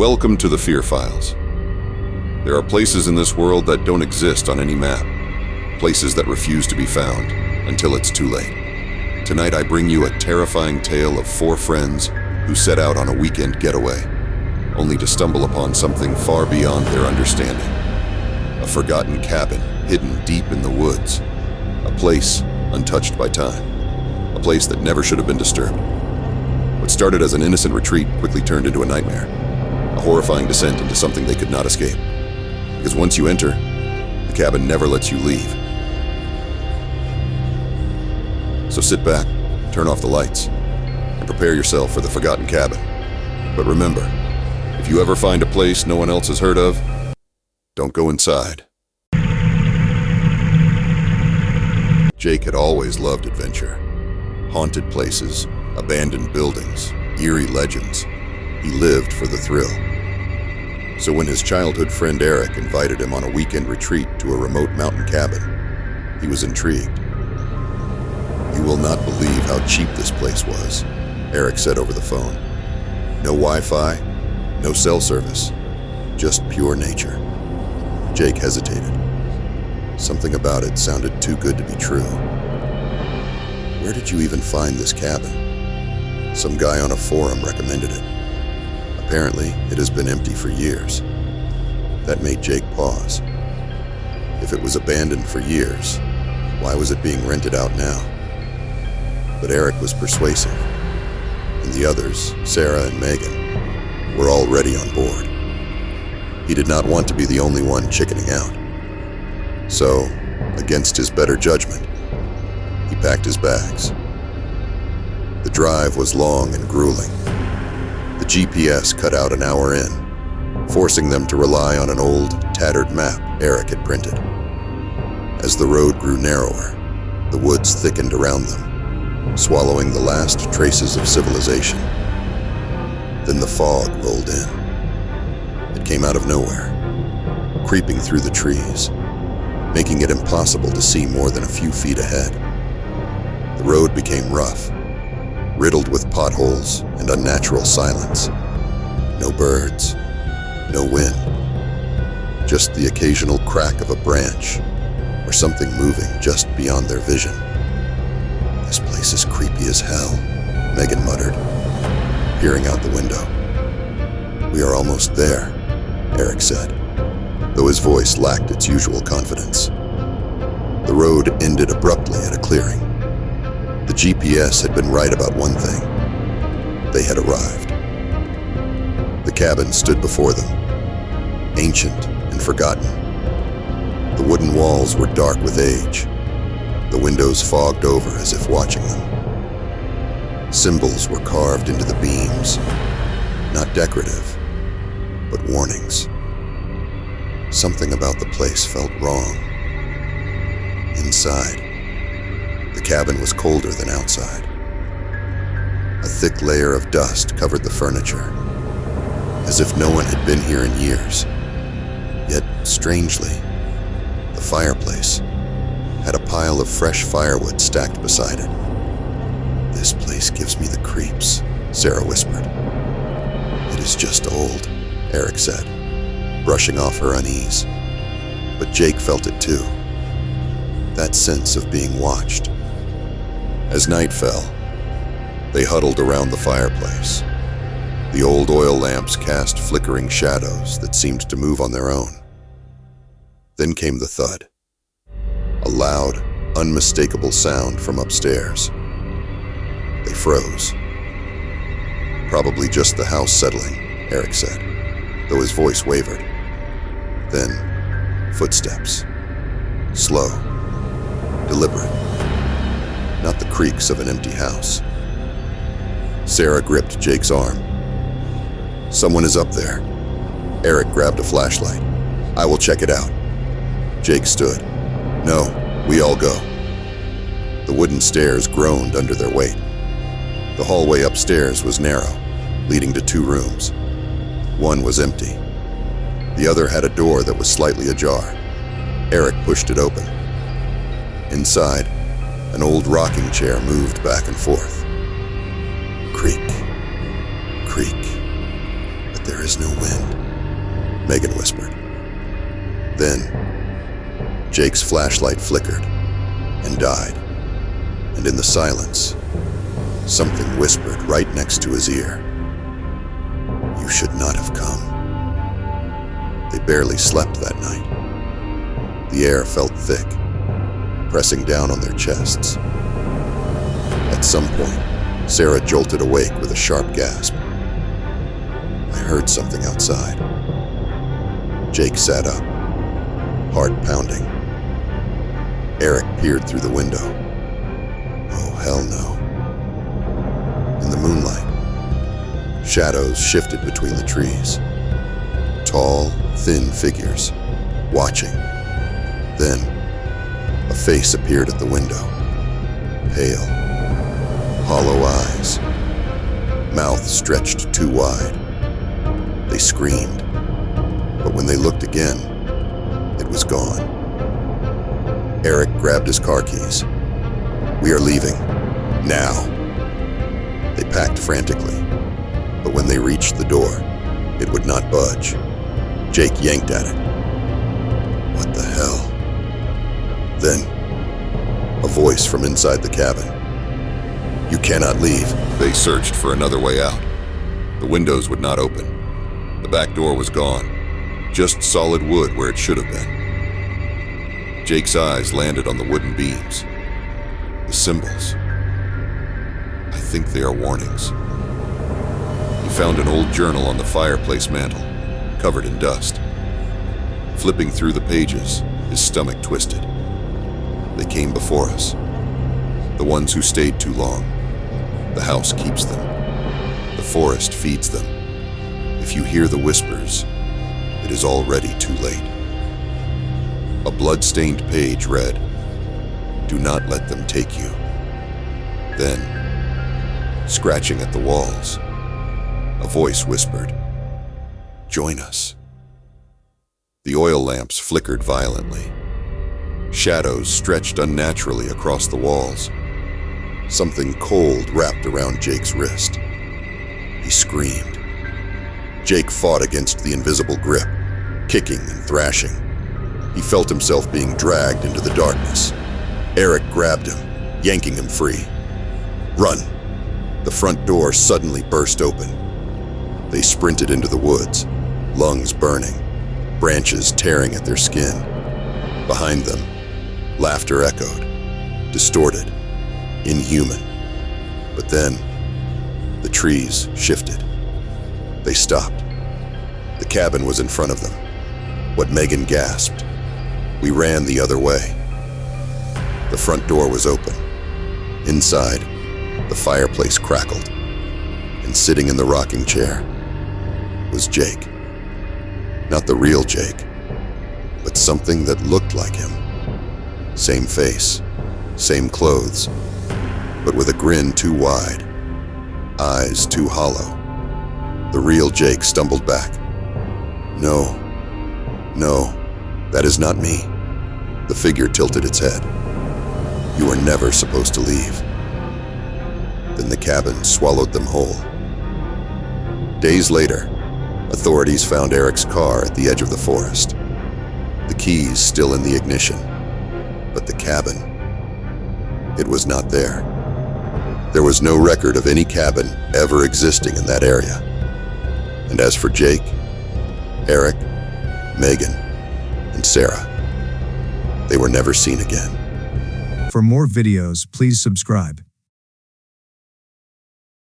Welcome to the Fear Files. There are places in this world that don't exist on any map. Places that refuse to be found until it's too late. Tonight I bring you a terrifying tale of 4 friends who set out on a weekend getaway, only to stumble upon something far beyond their understanding. A forgotten cabin hidden deep in the woods. A place untouched by time. A place that never should have been disturbed. What started as an innocent retreat quickly turned into a nightmare. A horrifying descent into something they could not escape. Because once you enter, the cabin never lets you leave. So sit back, turn off the lights, and prepare yourself for the forgotten cabin. But remember, if you ever find a place no one else has heard of, don't go inside. Jake had always loved adventure. Haunted places, abandoned buildings, eerie legends. He lived for the thrill. So when his childhood friend Eric invited him on a weekend retreat to a remote mountain cabin, he was intrigued. "You will not believe how cheap this place was," Eric said over the phone. "No Wi-Fi, no cell service, just pure nature." Jake hesitated. Something about it sounded too good to be true. "Where did you even find this cabin?" "Some guy on a forum recommended it. Apparently, it has been empty for years." That made Jake pause. If it was abandoned for years, why was it being rented out now? But Eric was persuasive, and the others, Sarah and Megan, were already on board. He did not want to be the only one chickening out. So, against his better judgment, he packed his bags. The drive was long and grueling. The GPS cut out an hour in, forcing them to rely on an old, tattered map Eric had printed. As the road grew narrower, the woods thickened around them, swallowing the last traces of civilization. Then the fog rolled in. It came out of nowhere, creeping through the trees, making it impossible to see more than a few feet ahead. The road became rough, riddled with potholes and unnatural silence. No birds, no wind, just the occasional crack of a branch or something moving just beyond their vision. "This place is creepy as hell," Megan muttered, peering out the window. "We are almost there," Eric said, though his voice lacked its usual confidence. The road ended abruptly at a clearing. The GPS had been right about one thing. They had arrived. The cabin stood before them, ancient and forgotten. The wooden walls were dark with age, the windows fogged over as if watching them. Symbols were carved into the beams, not decorative, but warnings. Something about the place felt wrong. Inside, the cabin was colder than outside. A thick layer of dust covered the furniture, as if no one had been here in years. Yet, strangely, the fireplace had a pile of fresh firewood stacked beside it. "This place gives me the creeps," Sarah whispered. "It is just old," Eric said, brushing off her unease. But Jake felt it too. That sense of being watched. As night fell, they huddled around the fireplace. The old oil lamps cast flickering shadows that seemed to move on their own. Then came the thud. A loud, unmistakable sound from upstairs. They froze. "Probably just the house settling," Eric said, though his voice wavered. Then, footsteps. Slow, deliberate. Not the creaks of an empty house. Sarah gripped Jake's arm. "Someone is up there." Eric grabbed a flashlight. "I will check it out." Jake stood. "No, we all go." The wooden stairs groaned under their weight. The hallway upstairs was narrow, leading to 2 rooms. One was empty. The other had a door that was slightly ajar. Eric pushed it open. Inside, an old rocking chair moved back and forth. Creak, creak, but there There is no wind, Megan whispered. Then, Jake's flashlight flickered and died, and in the silence, something whispered right next to his ear. You should not have come. They barely slept that night. The air felt thick, pressing down on their chests. At some point, Sarah jolted awake with a sharp gasp. I heard something outside. Jake sat up, heart pounding. Eric peered through the window. Oh, hell no. In the moonlight, shadows shifted between the trees. Tall, thin figures, watching. Then, a face appeared at the window. Pale, hollow eyes, mouth stretched too wide. They screamed, but when they looked again, it was gone. Eric grabbed his car keys. We are leaving, now. They packed frantically, but when they reached the door, it would not budge. Jake yanked at it. What the hell? Then, a voice from inside the cabin. You cannot leave. They searched for another way out. The windows would not open. The back door was gone, just solid wood where it should have been. Jake's eyes landed on the wooden beams. The symbols. I think they are warnings. He found an old journal on the fireplace mantel, covered in dust. Flipping through the pages, his stomach twisted. They came before us. The ones who stayed too long. The house keeps them. The forest feeds them. If you hear the whispers, it is already too late. A blood-stained page read, Do not let them take you. Then, scratching at the walls, a voice whispered, Join us. The oil lamps flickered violently. Shadows stretched unnaturally across the walls. Something cold wrapped around Jake's wrist. He screamed. Jake fought against the invisible grip, kicking and thrashing. He felt himself being dragged into the darkness. Eric grabbed him, yanking him free. Run! The front door suddenly burst open. They sprinted into the woods, lungs burning, branches tearing at their skin. Behind them, laughter echoed, distorted, inhuman. But then, the trees shifted. They stopped. The cabin was in front of them. What Megan gasped. We ran the other way. The front door was open. Inside, the fireplace crackled. And sitting in the rocking chair was Jake. Not the real Jake, but something that looked like him. Same face, same clothes, but with a grin too wide, eyes too hollow. The real Jake stumbled back. No, that is not me. The figure tilted its head. You were never supposed to leave. Then the cabin swallowed them whole. Days later, authorities found Eric's car at the edge of the forest. The keys still in the ignition, but the cabin, it was not there. There was no record of any cabin ever existing in that area. And as for Jake, Eric, Megan, and Sarah, they were never seen again. For more videos, please subscribe.